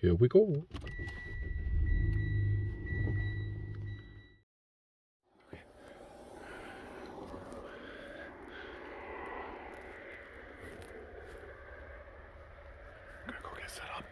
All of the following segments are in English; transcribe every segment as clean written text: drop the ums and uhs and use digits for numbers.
Here we go. Gotta go get set up.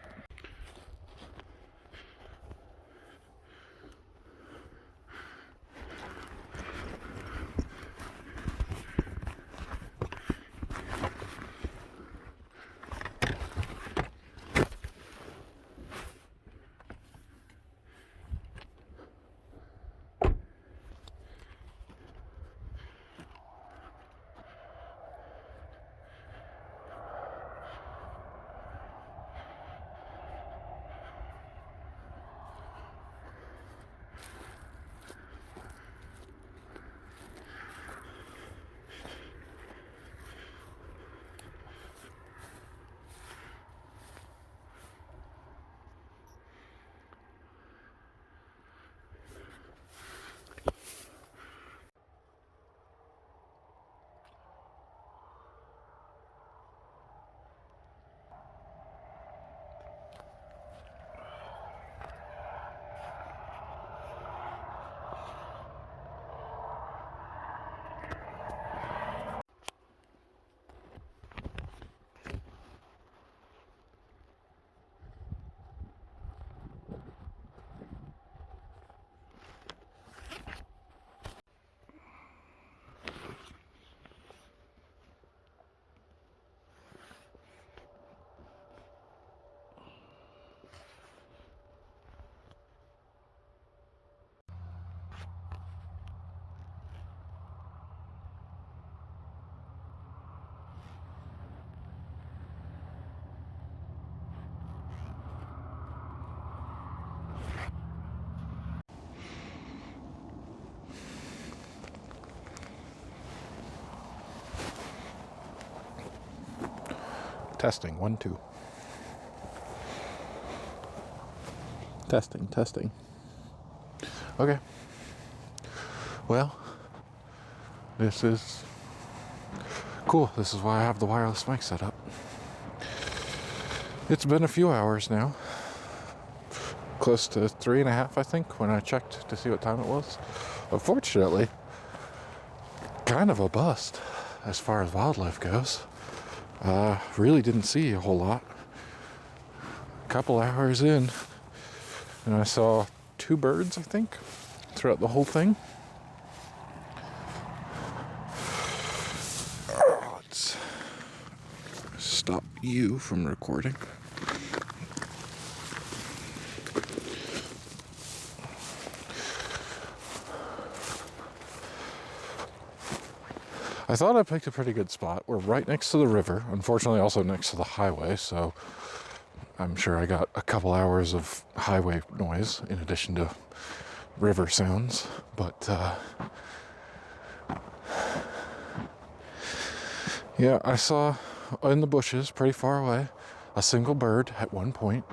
Testing, 1, 2. Testing. Okay. Well, this is cool. This is why I have the wireless mic set up. It's been a few hours now. Close to 3.5, I think, when I checked to see what time it was. Unfortunately, kind of a bust as far as wildlife goes. Really didn't see a whole lot. A couple hours in, and I saw 2 birds, I think, throughout the whole thing. Let's stop you from recording. I thought I picked a pretty good spot. We're right next to the river, unfortunately also next to the highway, so I'm sure I got a couple hours of highway noise in addition to river sounds, but yeah, I saw in the bushes pretty far away a single bird at one point.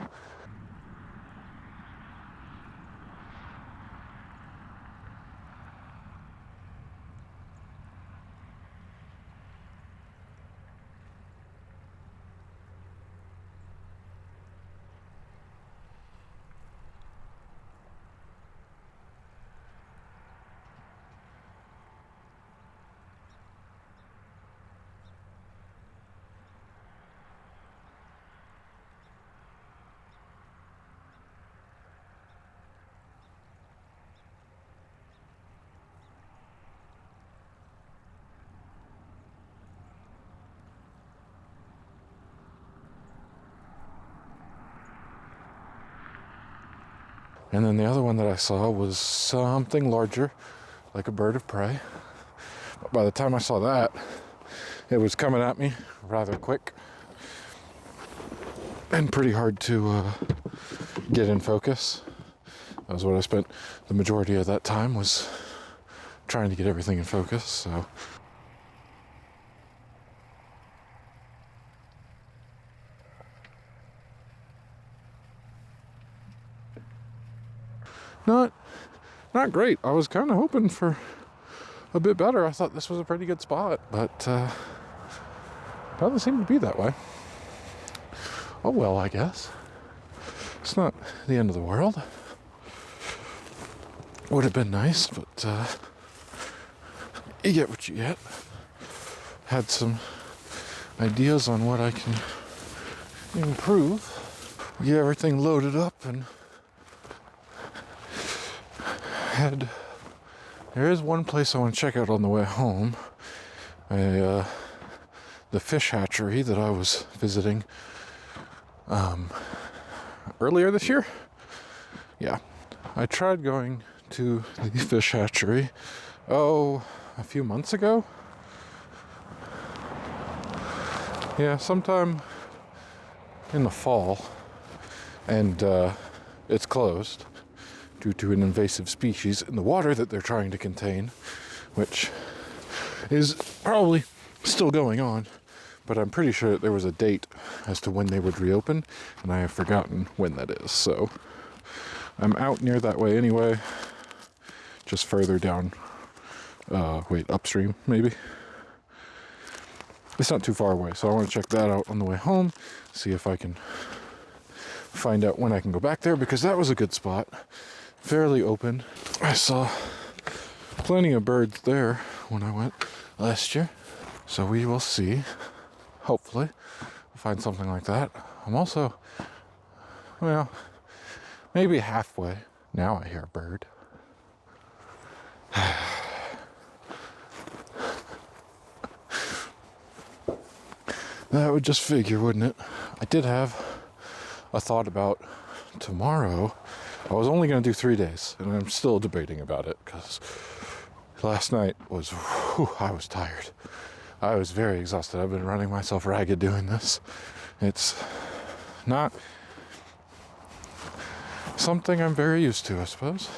And then the other one that I saw was something larger, like a bird of prey. But by the time I saw that, it was coming at me rather quick and pretty hard to get in focus. That was what I spent the majority of that time, was trying to get everything in focus. So not great. I was kind of hoping for a bit better. I thought this was a pretty good spot, but doesn't seem to be that way. Oh well, I guess. It's not the end of the world. Would have been nice, but you get what you get. Had some ideas on what I can improve. Get everything loaded up and there is one place I want to check out on the way home. The fish hatchery that I was visiting earlier this year. Yeah, I tried going to the fish hatchery a few months ago. Yeah, sometime in the fall, and it's closed due to an invasive species in the water that they're trying to contain, which is probably still going on, but I'm pretty sure that there was a date as to when they would reopen, and I have forgotten when that is. So I'm out near that way anyway, just further down, upstream maybe. It's not too far away, so I want to check that out on the way home, see if I can find out when I can go back there, because that was a good spot, fairly open. I saw plenty of birds there when I went last year, so we will see. Hopefully we'll find something like that. I'm also, well, maybe halfway. Now I hear a bird. That would just figure, wouldn't it? I did have a thought about tomorrow. I was only going to do 3 days, and I'm still debating about it, because last night was, I was tired. I was very exhausted. I've been running myself ragged doing this. It's not something I'm very used to, I suppose.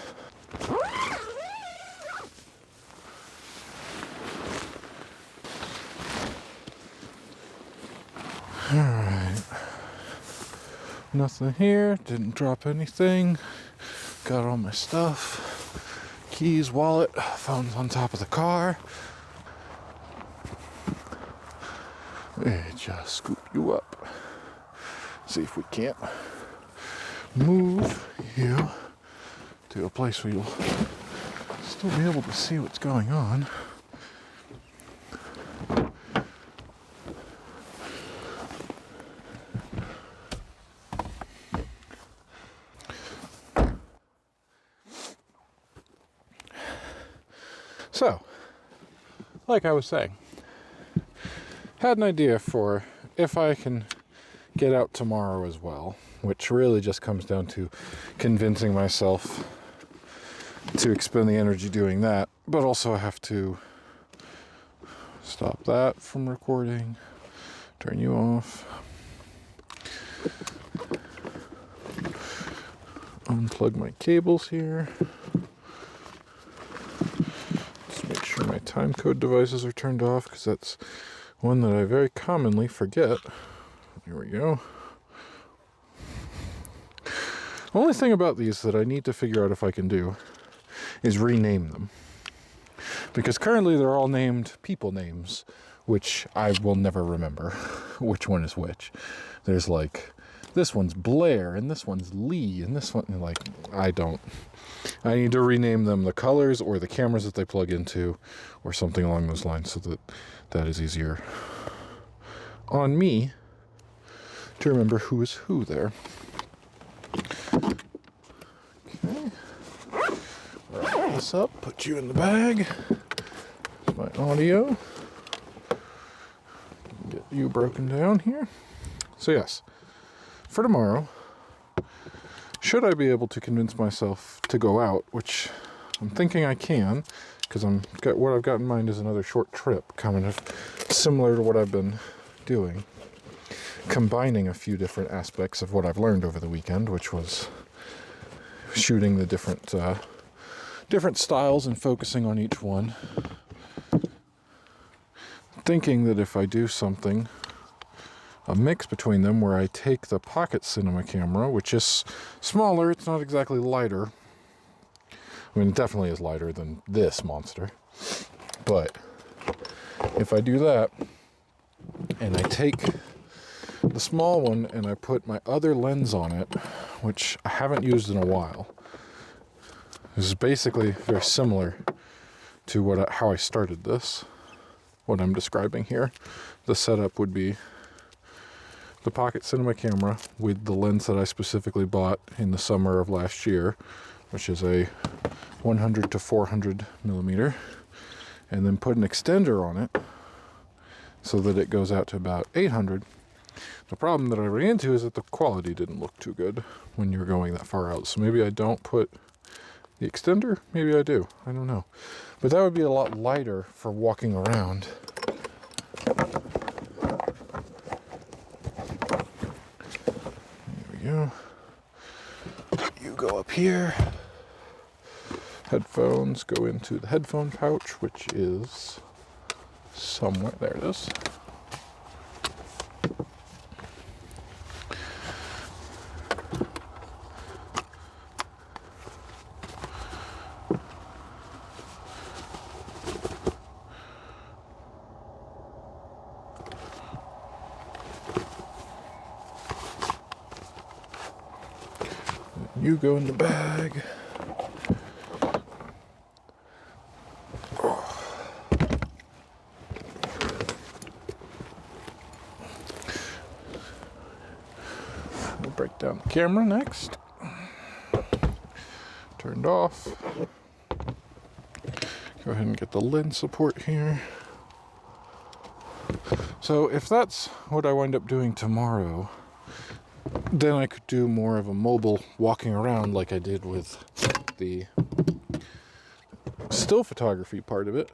Alright. Nothing here. Didn't drop anything. Got all my stuff. Keys, wallet, phone's on top of the car. Just scoop you up. See if we can't move you to a place where you'll still be able to see what's going on. So, like I was saying, had an idea for if I can get out tomorrow as well, which really just comes down to convincing myself to expend the energy doing that, but also I have to stop that from recording, turn you off, unplug my cables here. Make sure my time code devices are turned off, because that's one that I very commonly forget. Here we go. The only thing about these that I need to figure out if I can do is rename them, because currently they're all named people names, which I will never remember which one is which. There's like, this one's Blair, and this one's Lee, and this one, like, I need to rename them the colors or the cameras that they plug into or something along those lines, so that is easier on me to remember who is who there. Okay. Wrap this up, put you in the bag. There's my audio. Get you broken down here. So yes, for tomorrow, should I be able to convince myself to go out, which I'm thinking I can, because what I've got in mind is another short trip, kind of similar to what I've been doing, combining a few different aspects of what I've learned over the weekend, which was shooting the different styles and focusing on each one. Thinking that if I do something, a mix between them, where I take the pocket cinema camera, which is smaller, it's not exactly lighter. I mean, it definitely is lighter than this monster. But if I do that, and I take the small one and I put my other lens on it, which I haven't used in a while. This is basically very similar to how I started this, what I'm describing here. The setup would be the pocket cinema camera with the lens that I specifically bought in the summer of last year, which is a 100 to 400 millimeter, and then put an extender on it so that it goes out to about 800. The problem that I ran into is that the quality didn't look too good when you're going that far out. So maybe I don't put the extender, maybe I do, I don't know. But that would be a lot lighter for walking around. There we go. You go up here. Headphones go into the headphone pouch, which is somewhere. There it is. You go in the bag. We'll break down the camera next. Turned off. Go ahead and get the lens support here. So if that's what I wind up doing tomorrow, then I could do more of a mobile walking around like I did with the still photography part of it.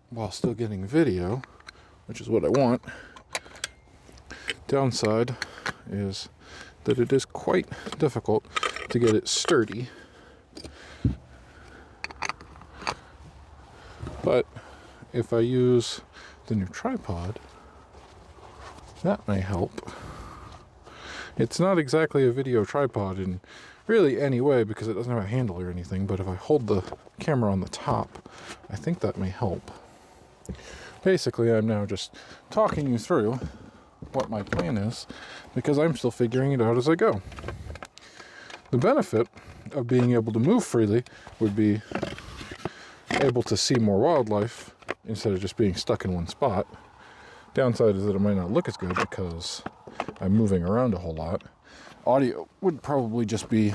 While still getting video, which is what I want. Downside is that it is quite difficult to get it sturdy. But if I use the new tripod, that may help. It's not exactly a video tripod in really any way because it doesn't have a handle or anything, but if I hold the camera on the top, I think that may help. Basically, I'm now just talking you through what my plan is because I'm still figuring it out as I go. The benefit of being able to move freely would be able to see more wildlife instead of just being stuck in one spot. Downside is that it might not look as good because I'm moving around a whole lot. Audio would probably just be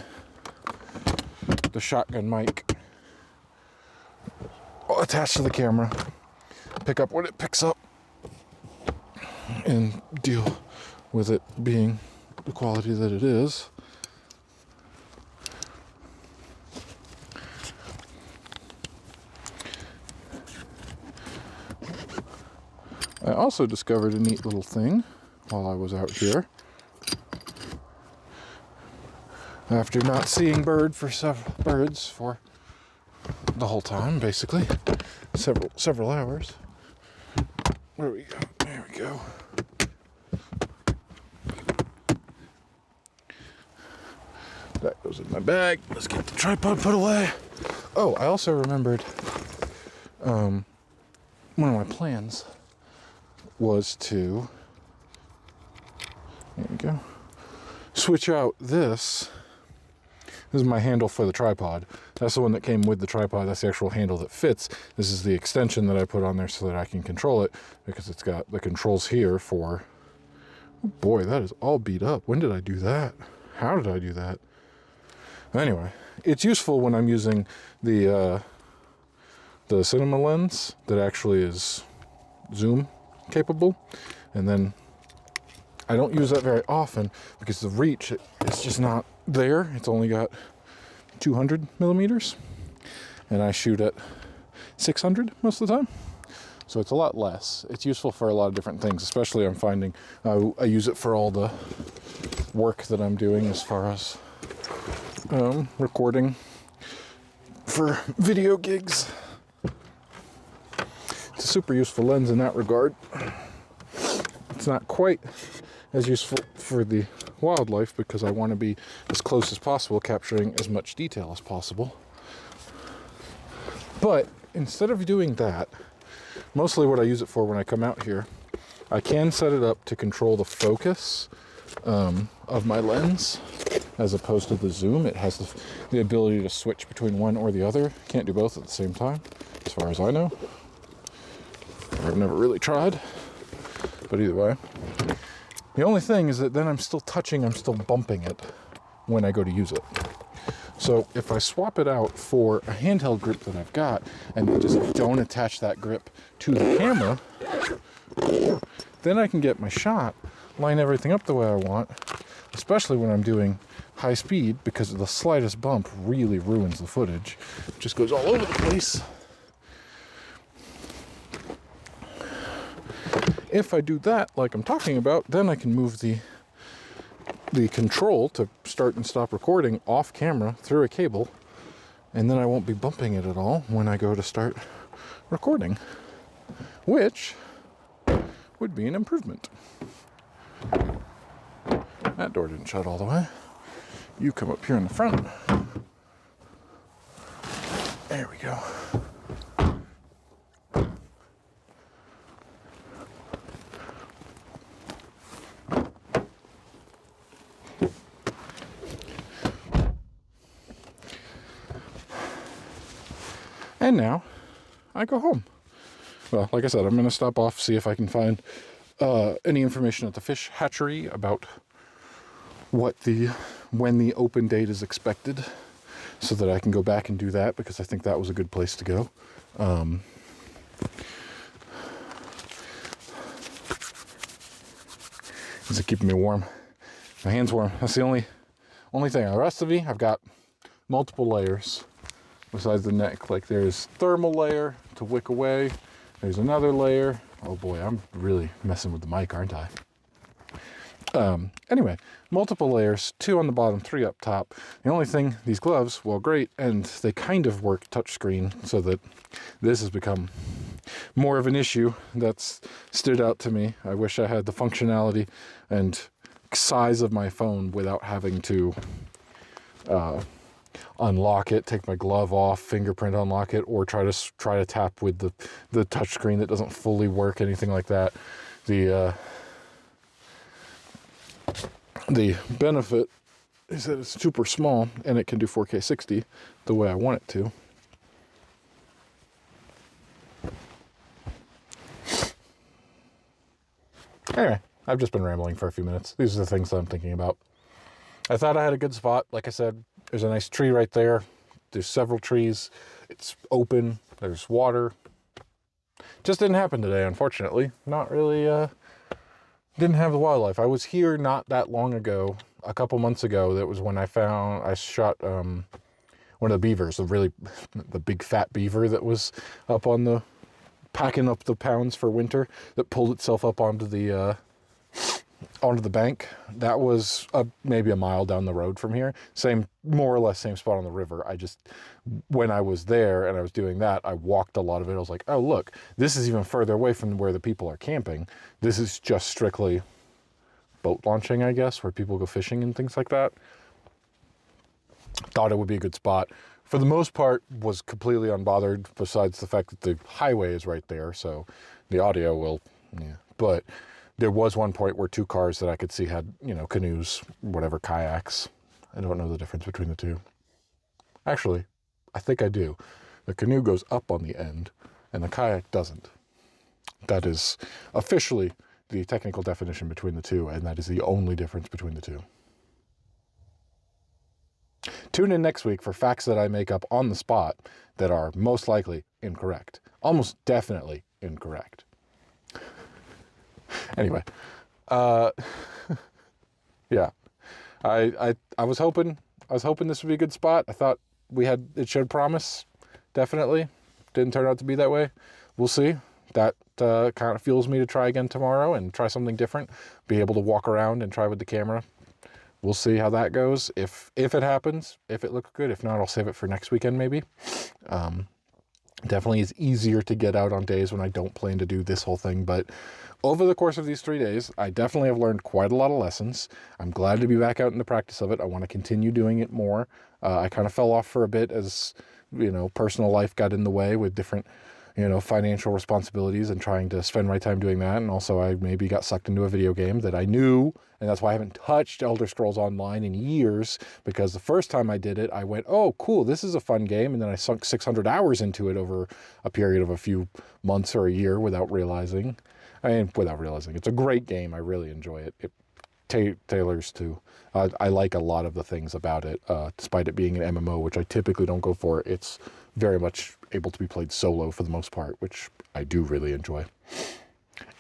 the shotgun mic attached to the camera, pick up what it picks up, and deal with it being the quality that it is. I also discovered a neat little thing while I was out here. After not seeing birds for the whole time, basically, several hours. Where we go? There we go. That goes in my bag. Let's get the tripod put away. Oh, I also remembered one of my plans was to, there we go, switch out this. This is my handle for the tripod. That's the one that came with the tripod. That's the actual handle that fits. This is the extension that I put on there so that I can control it because it's got the controls here for, oh boy, that is all beat up. When did I do that? How did I do that? Anyway, it's useful when I'm using the cinema lens that actually is zoom capable, and then I don't use that very often because the reach is just not there. It's only got 200 millimeters and I shoot at 600 most of the time, so it's a lot less. It's useful for a lot of different things, especially I'm finding I use it for all the work that I'm doing as far as recording for video gigs. It's a super useful lens in that regard. It's not quite as useful for the wildlife because I want to be as close as possible, capturing as much detail as possible. But instead of doing that, mostly what I use it for when I come out here. I can set it up to control the focus of my lens as opposed to the zoom. It has the ability to switch between one or the other. Can't do both at the same time, as far as I know. I've never really tried, but either way. The only thing is that then I'm still bumping it when I go to use it. So if I swap it out for a handheld grip that I've got and just don't attach that grip to the camera, then I can get my shot, line everything up the way I want, especially when I'm doing high speed, because the slightest bump really ruins the footage. It just goes all over the place. If I do that, like I'm talking about, then I can move the control to start and stop recording off camera through a cable, and then I won't be bumping it at all when I go to start recording, which would be an improvement. That door didn't shut all the way. You come up here in the front. There we go. And now I go home. Well, like I said, I'm going to stop off, see if I can find any information at the fish hatchery about when the open date is expected, so that I can go back and do that, because I think that was a good place to go. Is it keeping me warm? My hand's warm. That's the only thing. The rest of me, I've got multiple layers besides the neck. Like, there's thermal layer to wick away. There's another layer. Oh boy, I'm really messing with the mic, aren't I? Anyway, multiple layers, 2 on the bottom, 3 up top. The only thing, these gloves, well, great, and they kind of work touchscreen, so that this has become more of an issue that's stood out to me. I wish I had the functionality and size of my phone without having to unlock it, take my glove off, fingerprint unlock it, or try to tap with the touchscreen that doesn't fully work, anything like that. The benefit is that it's super small and it can do 4K 60 the way I want it to. Anyway, I've just been rambling for a few minutes. These are the things that I'm thinking about. I thought I had a good spot. Like I said, there's a nice tree right there. There's several trees. It's open. There's water. Just didn't happen today, unfortunately. Not really, didn't have the wildlife. I was here not that long ago, a couple months ago. That was when I shot one of the beavers, the big fat beaver that was up on the, packing up the pounds for winter, that pulled itself up onto the bank. That was maybe a mile down the road from here. More or less same spot on the river. When I was there and I was doing that, I walked a lot of it. I was like, oh, look, this is even further away from where the people are camping. This is just strictly boat launching, I guess, where people go fishing and things like that. Thought it would be a good spot. For the most part, was completely unbothered, besides the fact that the highway is right there, so the audio will, yeah. But there was one point where 2 cars that I could see had, canoes, whatever, kayaks. I don't know the difference between the two. Actually, I think I do. The canoe goes up on the end, and the kayak doesn't. That is officially the technical definition between the two, and that is the only difference between the two. Tune in next week for facts that I make up on the spot that are most likely incorrect. Almost definitely incorrect. Anyway, yeah, I was hoping this would be a good spot. I thought it showed promise. Definitely didn't turn out to be that way. We'll see. That kind of fuels me to try again tomorrow and try something different. Be able to walk around and try with the camera. We'll see how that goes. If it happens, if it looks good. If not, I'll save it for next weekend maybe. Definitely is easier to get out on days when I don't plan to do this whole thing, but over the course of these 3 days, I definitely have learned quite a lot of lessons. I'm glad to be back out in the practice of it. I want to continue doing it more. I kind of fell off for a bit as, personal life got in the way with different financial responsibilities and trying to spend my time doing that. And also I maybe got sucked into a video game that I knew, and that's why I haven't touched Elder Scrolls Online in years, because the first time I did it, I went, oh, cool, this is a fun game. And then I sunk 600 hours into it over a period of a few months or a year without realizing. It's a great game. I really enjoy it. It tailors to, I like a lot of the things about it, despite it being an MMO, which I typically don't go for. It's very much able to be played solo for the most part, which I do really enjoy.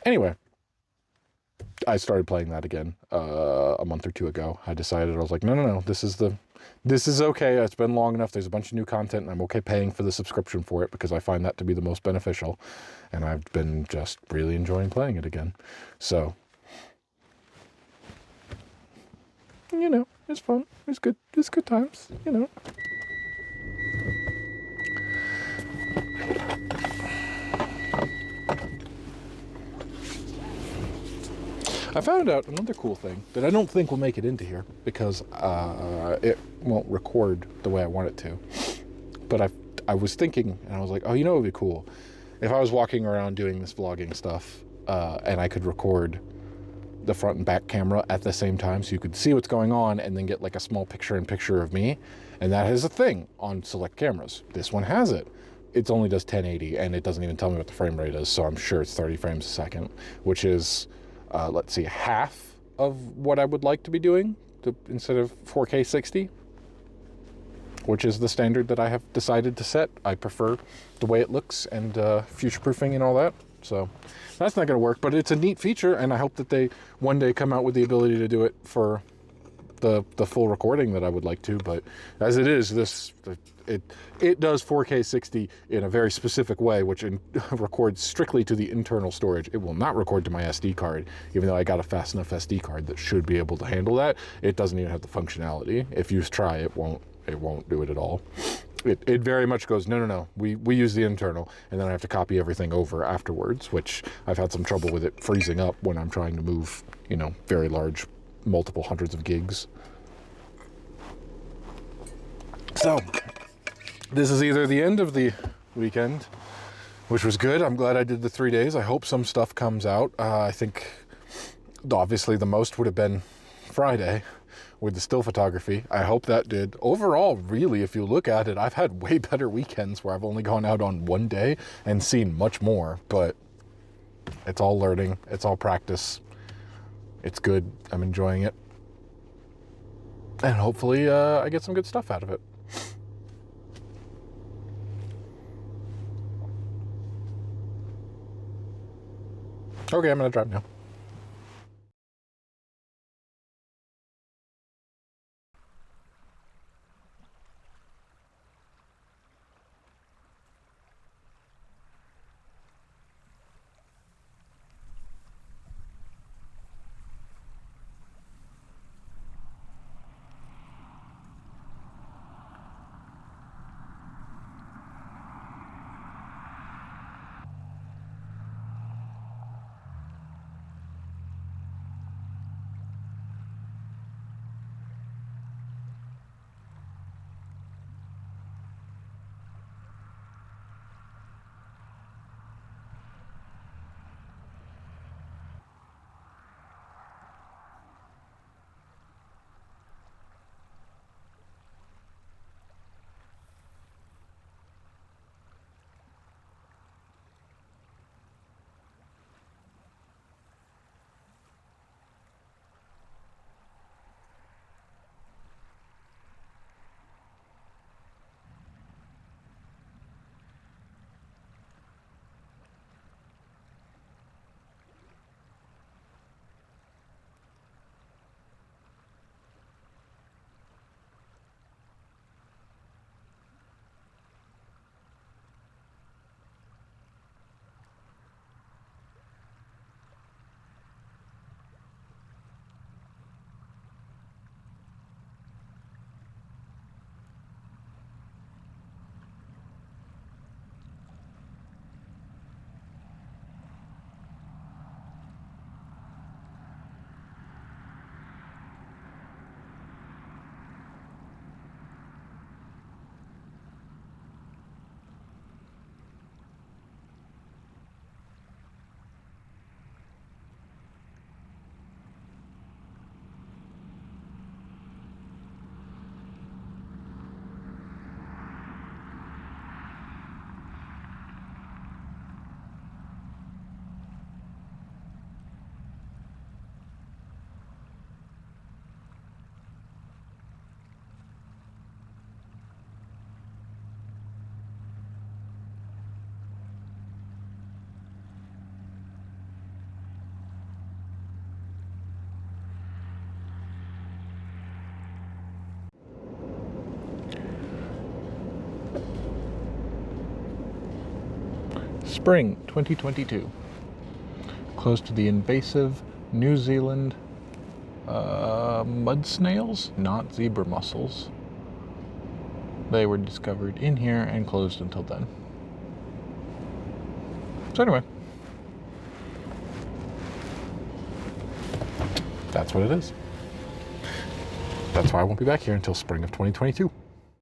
Anyway, I started playing that again a month or two ago. I decided, I was like, no, this is okay. It's been long enough. There's a bunch of new content, and I'm okay paying for the subscription for it because I find that to be the most beneficial. And I've been just really enjoying playing it again. So, it's fun. It's good. It's good times, I found out another cool thing that I don't think will make it into here because it won't record the way I want it to. But I was thinking, and I was like, oh, it would be cool if I was walking around doing this vlogging stuff and I could record the front and back camera at the same time, so you could see what's going on and then get like a small picture-in-picture of me. And that is a thing on select cameras. This one has it. It only does 1080, and it doesn't even tell me what the frame rate is, so I'm sure it's 30 frames a second, which is, let's see, half of what I would like to be doing instead of 4K 60, which is the standard that I have decided to set. I prefer the way it looks and future-proofing and all that. So that's not going to work, but it's a neat feature, and I hope that they one day come out with the ability to do it for the full recording that I would like to. But as it is, it does 4K 60 in a very specific way, which records strictly to the internal storage. It will not record to my SD card, even though I got a fast enough SD card that should be able to handle that. It doesn't even have the functionality. If you try, it won't do it at all. It very much goes, no, we use the internal, and then I have to copy everything over afterwards, which I've had some trouble with it freezing up when I'm trying to move, very large, multiple hundreds of gigs. So, this is either the end of the weekend, which was good. I'm glad I did the 3 days. I hope some stuff comes out. I think, obviously, the most would have been Friday with the still photography. I hope that did. Overall, really, if you look at it, I've had way better weekends where I've only gone out on one day and seen much more, but it's all learning. It's all practice. It's good. I'm enjoying it. And hopefully I get some good stuff out of it. Okay, I'm going to drive now. Spring 2022. Close to the invasive New Zealand mud snails, not zebra mussels. They were discovered in here and closed until then. So anyway, that's what it is. That's why I won't be back here until spring of 2022.